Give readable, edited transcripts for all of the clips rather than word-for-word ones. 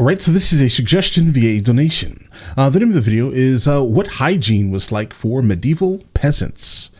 Alright, so this is a suggestion via a donation. The name of the video is what hygiene was like for medieval peasants.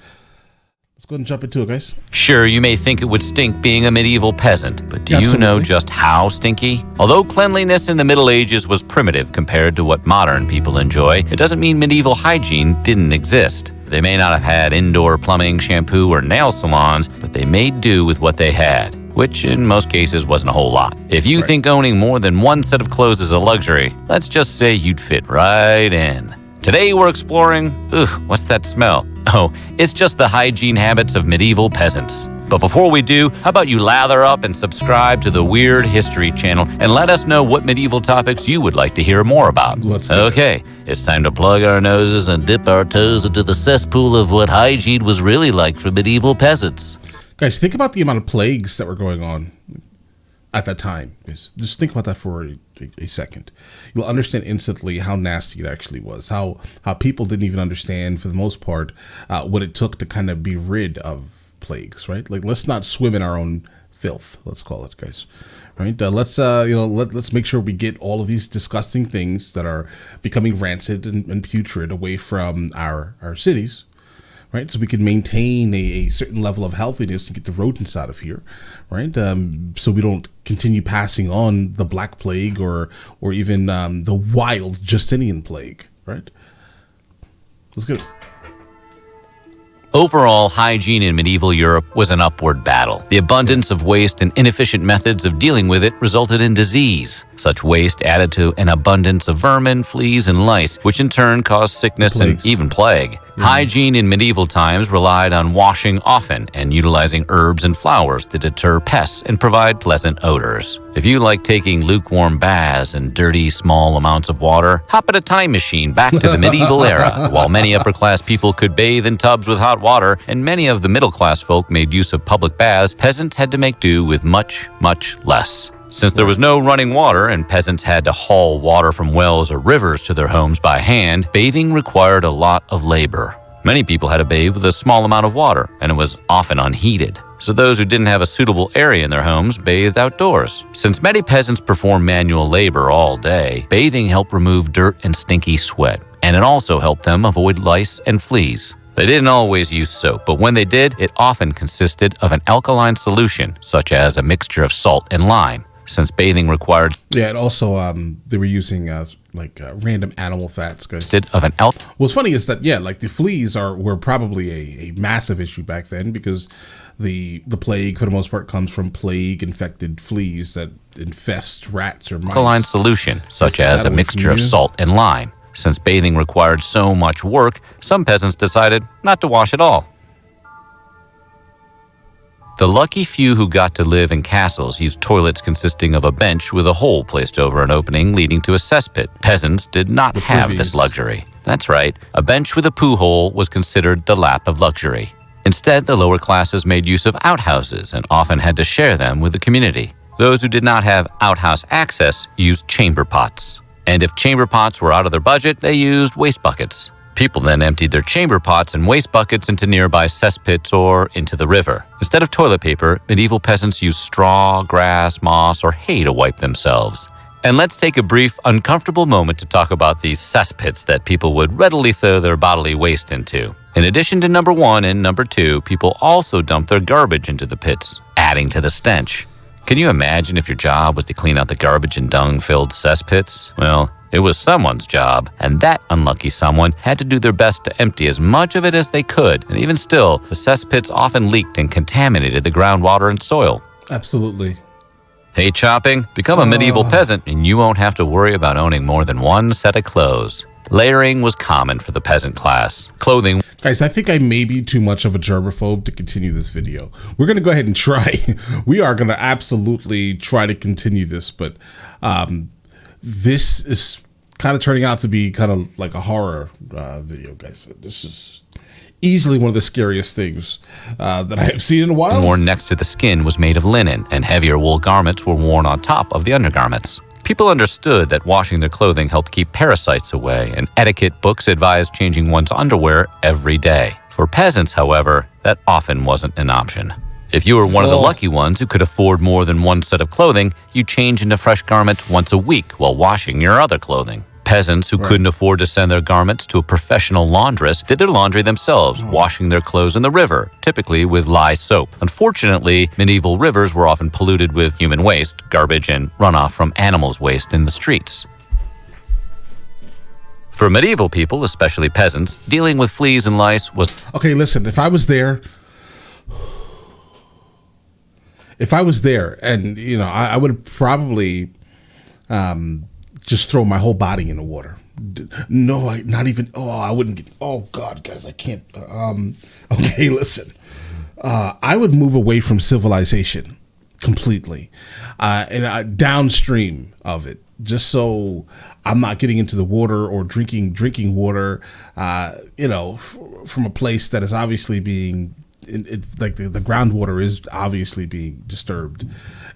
Let's go ahead and jump into it, guys. Sure, you may think it would stink being a medieval peasant, but do you know just how stinky? Although cleanliness in the Middle Ages was primitive compared to what modern people enjoy, it doesn't mean medieval hygiene didn't exist. They may not have had indoor plumbing, shampoo, or nail salons, but they made do with what they had, which in most cases wasn't a whole lot. If you think owning more than one set of clothes is a luxury, let's just say you'd fit right in. Today we're exploring, what's that smell? Oh, it's just the hygiene habits of medieval peasants. But before we do, how about you lather up and subscribe to the Weird History channel and let us know what medieval topics you would like to hear more about. Okay, it's time to plug our noses and dip our toes into the cesspool of what hygiene was really like for medieval peasants. Guys, think about the amount of plagues that were going on at that time. Just think about that for a second. You'll understand instantly how nasty it actually was, how people didn't even understand, for the most part, what it took to kind of be rid of plagues, right? Like, let's not swim in our own filth, let's call it, guys. Right? Let's make sure we get all of these disgusting things that are becoming rancid and putrid away from our cities. Right, so we can maintain a certain level of healthiness and get the rodents out of here, right? So we don't continue passing on the Black Plague or even the wild Justinian plague, right? Let's go. Overall, hygiene in medieval Europe was an upward battle. The abundance of waste and inefficient methods of dealing with it resulted in disease. Such waste added to an abundance of vermin, fleas, and lice, which in turn caused sickness and even plague. Hygiene in medieval times relied on washing often and utilizing herbs and flowers to deter pests and provide pleasant odors. If you like taking lukewarm baths and dirty, small amounts of water, hop in a time machine back to the medieval era. While many upper-class people could bathe in tubs with hot water, and many of the middle-class folk made use of public baths, peasants had to make do with much, much less. Since there was no running water and peasants had to haul water from wells or rivers to their homes by hand, bathing required a lot of labor. Many people had to bathe with a small amount of water, and it was often unheated. So those who didn't have a suitable area in their homes bathed outdoors. Since many peasants performed manual labor all day, bathing helped remove dirt and stinky sweat, and it also helped them avoid lice and fleas. They didn't always use soap, but when they did, it often consisted of an alkaline solution, such as a mixture of salt and lime. Since bathing required... Yeah, and also they were using random animal fats. What's funny is that, like the fleas were probably a massive issue back then, because the plague, for the most part, comes from plague-infected fleas that infest rats or mice. Alkaline solution, such as a mixture of salt and lime. Since bathing required so much work, some peasants decided not to wash at all. The lucky few who got to live in castles used toilets consisting of a bench with a hole placed over an opening leading to a cesspit. Peasants did not have this luxury. That's right, a bench with a poo hole was considered the lap of luxury. Instead, the lower classes made use of outhouses and often had to share them with the community. Those who did not have outhouse access used chamber pots. And if chamber pots were out of their budget, they used waste buckets. People then emptied their chamber pots and waste buckets into nearby cesspits or into the river. Instead of toilet paper, medieval peasants used straw, grass, moss, or hay to wipe themselves. And let's take a brief, uncomfortable moment to talk about these cesspits that people would readily throw their bodily waste into. In addition to number 1 and number 2, people also dumped their garbage into the pits, adding to the stench. Can you imagine if your job was to clean out the garbage and dung-filled cesspits? Well, it was someone's job, and that unlucky someone had to do their best to empty as much of it as they could, and even still, the cesspits often leaked and contaminated the groundwater and soil. Absolutely. Hey, chopping, become a medieval peasant, and you won't have to worry about owning more than one set of clothes. Layering was common for the peasant class. Clothing... Guys, I think I may be too much of a germaphobe to continue this video. We're going to go ahead and try. We are going to absolutely try to continue this, but this is kind of turning out to be kind of like a horror video, guys. This is easily one of the scariest things that I have seen in a while. Worn next to the skin was made of linen, and heavier wool garments were worn on top of the undergarments. People understood that washing their clothing helped keep parasites away, and etiquette books advised changing one's underwear every day. For peasants, however, that often wasn't an option. If you were one of the Oh. lucky ones who could afford more than one set of clothing, you change into fresh garments once a week while washing your other clothing. Peasants who couldn't afford to send their garments to a professional laundress did their laundry themselves, washing their clothes in the river, typically with lye soap. Unfortunately, medieval rivers were often polluted with human waste, garbage, and runoff from animals' waste in the streets. For medieval people, especially peasants, dealing with fleas and lice was Okay, listen, if I was there, and, I would probably just throw my whole body in the water. I wouldn't get, oh God, guys, I can't. Okay, listen, I would move away from civilization completely, and downstream of it, just so I'm not getting into the water or drinking water, from a place that is obviously being, like the groundwater is obviously being disturbed.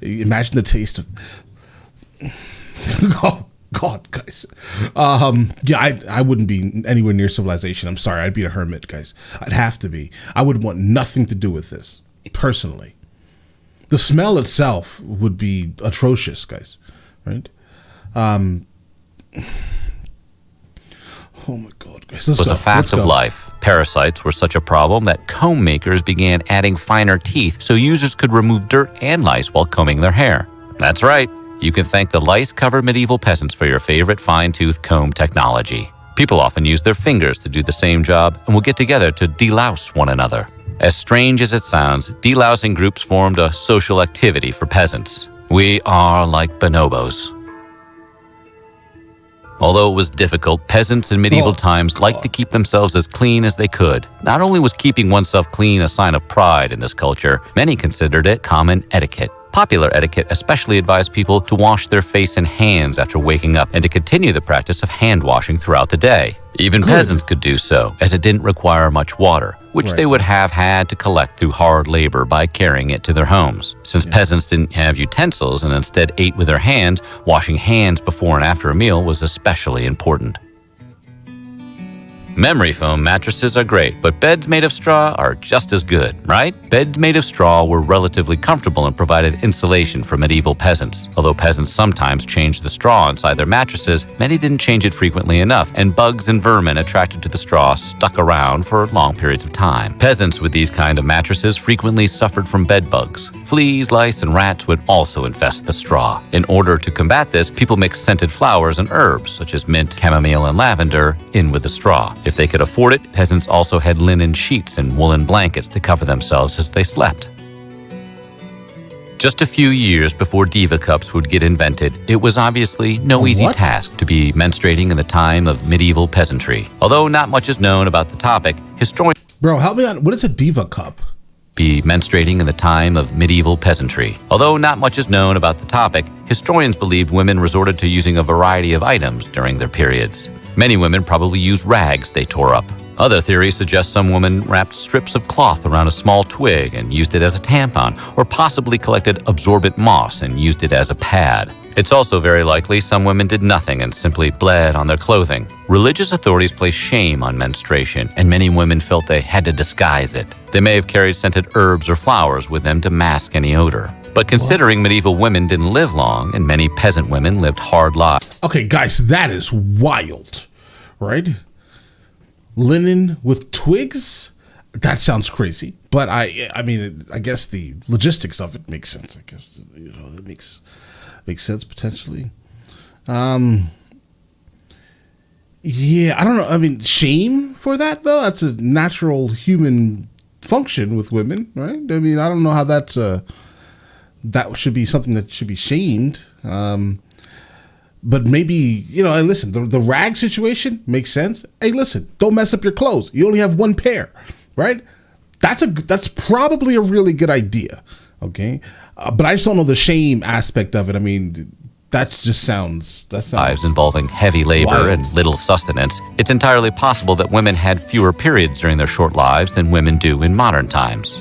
Imagine the taste of, oh God, guys. I wouldn't be anywhere near civilization. I'm sorry. I'd be a hermit, guys. I'd have to be. I would want nothing to do with this, personally. The smell itself would be atrocious, guys. Right? Oh my God, guys. was a fact of life. Parasites were such a problem that comb makers began adding finer teeth so users could remove dirt and lice while combing their hair. That's right. You can thank the lice-covered medieval peasants for your favorite fine-tooth comb technology. People often use their fingers to do the same job and will get together to delouse one another. As strange as it sounds, delousing groups formed a social activity for peasants. We are like bonobos. Although it was difficult, peasants in medieval times liked to keep themselves as clean as they could. Not only was keeping oneself clean a sign of pride in this culture, many considered it common etiquette. Popular etiquette especially advised people to wash their face and hands after waking up and to continue the practice of hand washing throughout the day. Even peasants could do so, as it didn't require much water, which they would have had to collect through hard labor by carrying it to their homes. Since peasants didn't have utensils and instead ate with their hands, washing hands before and after a meal was especially important. Memory foam mattresses are great, but beds made of straw are just as good, right? Beds made of straw were relatively comfortable and provided insulation for medieval peasants. Although peasants sometimes changed the straw inside their mattresses, many didn't change it frequently enough, and bugs and vermin attracted to the straw stuck around for long periods of time. Peasants with these kind of mattresses frequently suffered from bed bugs. Fleas, lice, and rats would also infest the straw. In order to combat this, people mixed scented flowers and herbs, such as mint, chamomile, and lavender, in with the straw. If they could afford it, peasants also had linen sheets and woolen blankets to cover themselves as they slept. Just a few years before Diva cups would get invented, it was obviously no easy task to be menstruating in the time of medieval peasantry. Although not much is known about the topic, historians Bro, help me out. What is a Diva cup? be menstruating in the time of medieval peasantry. Although not much is known about the topic, historians believed women resorted to using a variety of items during their periods. Many women probably used rags they tore up. Other theories suggest some women wrapped strips of cloth around a small twig and used it as a tampon, or possibly collected absorbent moss and used it as a pad. It's also very likely some women did nothing and simply bled on their clothing. Religious authorities placed shame on menstruation, and many women felt they had to disguise it. They may have carried scented herbs or flowers with them to mask any odor. But considering medieval women didn't live long, and many peasant women lived hard lives. Okay, guys, that is wild, right? Linen with twigs? That sounds crazy. But I mean, I guess the logistics of it makes sense. I guess, it makes sense potentially. Yeah, I don't know. I mean, shame for that though? That's a natural human function with women, right? I mean, I don't know how that's that should be something that should be shamed. But maybe, and listen, the rag situation makes sense. Hey, listen, don't mess up your clothes. You only have one pair, right? That's probably a really good idea. Okay. But I just don't know the shame aspect of it. I mean, that sounds lives involving heavy labor wild. And little sustenance, it's entirely possible that women had fewer periods during their short lives than women do in modern times.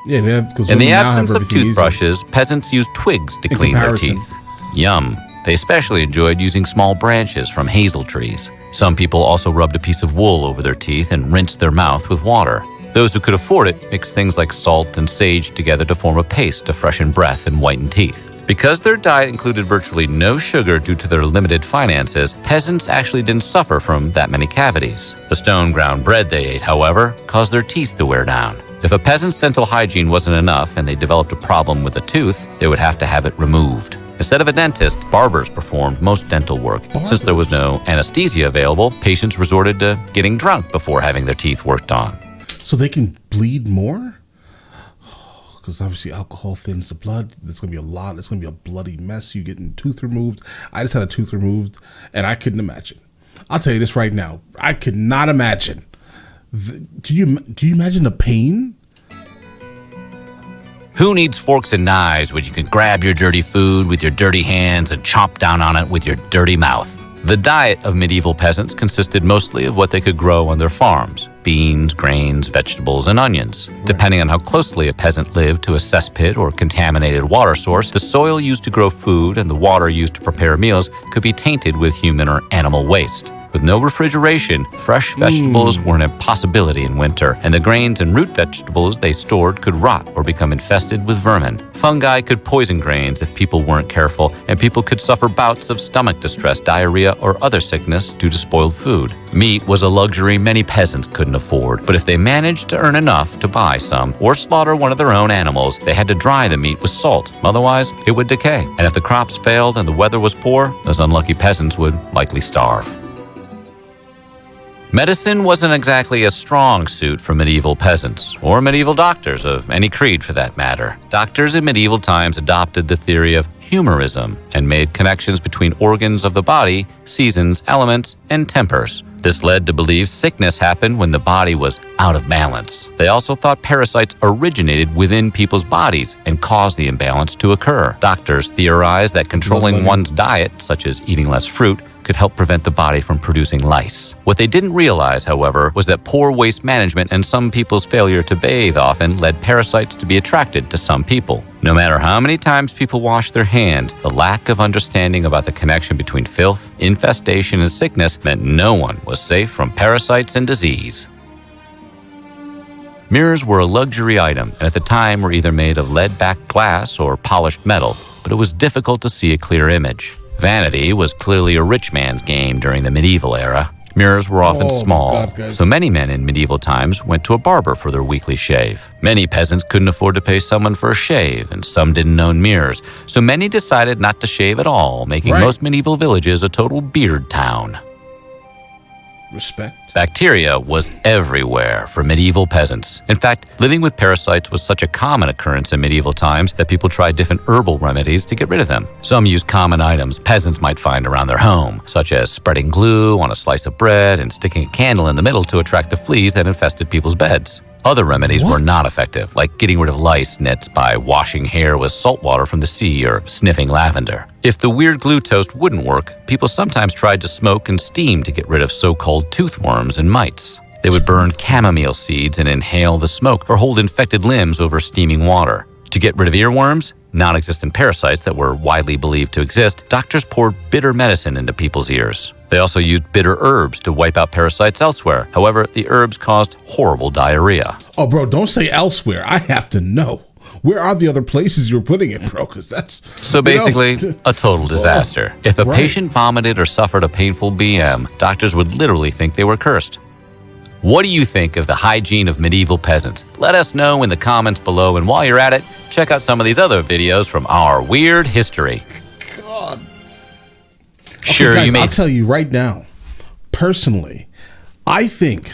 Yeah, because in the absence of toothbrushes, peasants used twigs to clean their teeth. Yum. They especially enjoyed using small branches from hazel trees. Some people also rubbed a piece of wool over their teeth and rinsed their mouth with water. Those who could afford it mixed things like salt and sage together to form a paste to freshen breath and whiten teeth. Because their diet included virtually no sugar due to their limited finances, peasants actually didn't suffer from that many cavities. The stone ground bread they ate, however, caused their teeth to wear down. If a peasant's dental hygiene wasn't enough and they developed a problem with a tooth, they would have to have it removed. Instead of a dentist, barbers performed most dental work. Since there was no anesthesia available, patients resorted to getting drunk before having their teeth worked on. So they can bleed more? Because obviously alcohol thins the blood. There's going to be a lot. It's going to be a bloody mess. You getting tooth removed. I just had a tooth removed, and I couldn't imagine. I'll tell you this right now. I could not imagine. Do you imagine the pain? Who needs forks and knives when you can grab your dirty food with your dirty hands and chomp down on it with your dirty mouth? The diet of medieval peasants consisted mostly of what they could grow on their farms: beans, grains, vegetables, and onions. Depending on how closely a peasant lived to a cesspit or contaminated water source, the soil used to grow food and the water used to prepare meals could be tainted with human or animal waste. With no refrigeration, fresh vegetables were an impossibility in winter, and the grains and root vegetables they stored could rot or become infested with vermin. Fungi could poison grains if people weren't careful, and people could suffer bouts of stomach distress, diarrhea, or other sickness due to spoiled food. Meat was a luxury many peasants couldn't afford, but if they managed to earn enough to buy some or slaughter one of their own animals, they had to dry the meat with salt. Otherwise, it would decay. And if the crops failed and the weather was poor, those unlucky peasants would likely starve. Medicine wasn't exactly a strong suit for medieval peasants, or medieval doctors of any creed for that matter. Doctors in medieval times adopted the theory of humorism and made connections between organs of the body, seasons, elements, and tempers. This led to believe sickness happened when the body was out of balance. They also thought parasites originated within people's bodies and caused the imbalance to occur. Doctors theorized that controlling one's diet, such as eating less fruit, could help prevent the body from producing lice. What they didn't realize, however, was that poor waste management and some people's failure to bathe often led parasites to be attracted to some people. No matter how many times people washed their hands, the lack of understanding about the connection between filth, infestation, and sickness meant no one was safe from parasites and disease. Mirrors were a luxury item, and at the time were either made of lead-backed glass or polished metal, but it was difficult to see a clear image. Vanity was clearly a rich man's game during the medieval era. Mirrors were often small, so many men in medieval times went to a barber for their weekly shave. Many peasants couldn't afford to pay someone for a shave, and some didn't own mirrors, so many decided not to shave at all, making most medieval villages a total beard town. Respect. Bacteria was everywhere for medieval peasants. In fact, living with parasites was such a common occurrence in medieval times that people tried different herbal remedies to get rid of them. Some used common items peasants might find around their home, such as spreading glue on a slice of bread and sticking a candle in the middle to attract the fleas that infested people's beds. Other remedies were not effective, like getting rid of lice nits by washing hair with salt water from the sea or sniffing lavender. If the weird glue toast wouldn't work, people sometimes tried to smoke and steam to get rid of so-called toothworms and mites. They would burn chamomile seeds and inhale the smoke or hold infected limbs over steaming water. To get rid of earworms, non-existent parasites that were widely believed to exist, doctors poured bitter medicine into people's ears. They also used bitter herbs to wipe out parasites elsewhere. However, the herbs caused horrible diarrhea. Oh, bro, don't say elsewhere. I have to know. Where are the other places you're putting it, bro? Because that's... So basically, a total disaster. If a patient vomited or suffered a painful BM, doctors would literally think they were cursed. What do you think of the hygiene of medieval peasants? Let us know in the comments below, and while you're at it, check out some of these other videos from our weird history. God. Sure, guys, you may... I'll tell you right now, personally, I think...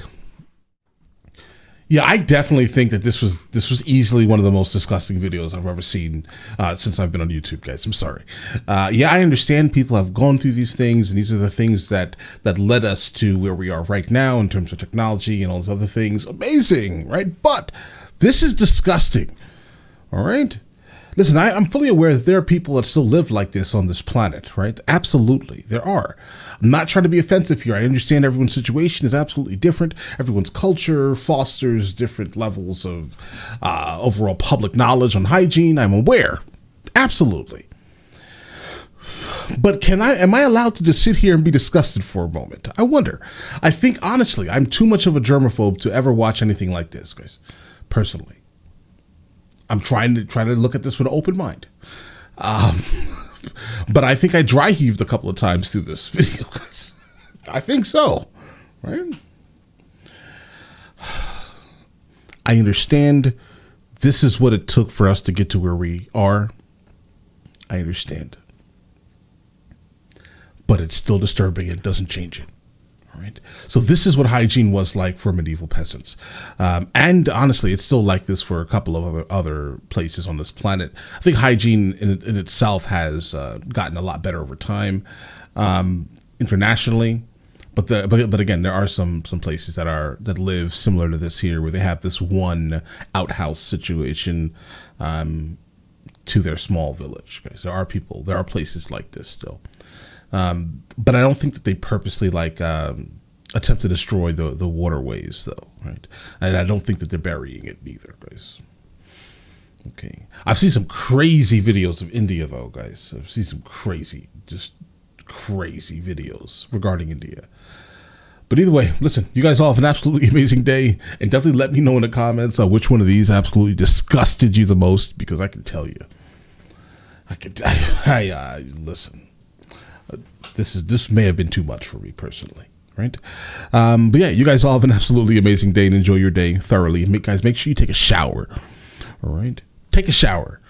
Yeah, I definitely think that this was easily one of the most disgusting videos I've ever seen since I've been on YouTube, guys. I'm sorry. Yeah, I understand people have gone through these things, and these are the things that led us to where we are right now in terms of technology and all those other things. Amazing, right? But this is disgusting, all right? Listen, I'm fully aware that there are people that still live like this on this planet, right? Absolutely, there are. I'm not trying to be offensive here. I understand everyone's situation is absolutely different. Everyone's culture fosters different levels of overall public knowledge on hygiene. I'm aware. Absolutely. But am I allowed to just sit here and be disgusted for a moment? I wonder. I think, honestly, I'm too much of a germaphobe to ever watch anything like this, guys. Personally. I'm trying to look at this with an open mind. But I think I dry heaved a couple of times through this video, guys. I think so, right? I understand this is what it took for us to get to where we are. I understand. But it's still disturbing. It doesn't change it. All right. So this is what hygiene was like for medieval peasants. And honestly, it's still like this for a couple of other places on this planet. I think hygiene in itself has gotten a lot better over time internationally. But again, there are some places that live similar to this here, where they have this one outhouse situation to their small village. Guys, there are places like this still, but I don't think that they purposely attempt to destroy the waterways, though, right? And I don't think that they're burying it either, guys. Okay, I've seen some crazy videos of India, though, guys. I've seen some crazy videos regarding India. But either way, listen, you guys all have an absolutely amazing day, and definitely let me know in the comments which one of these absolutely disgusted you the most, because I can tell you. Listen, this may have been too much for me personally, right? But yeah, you guys all have an absolutely amazing day and enjoy your day thoroughly. Guys, make sure you take a shower, all right? Take a shower.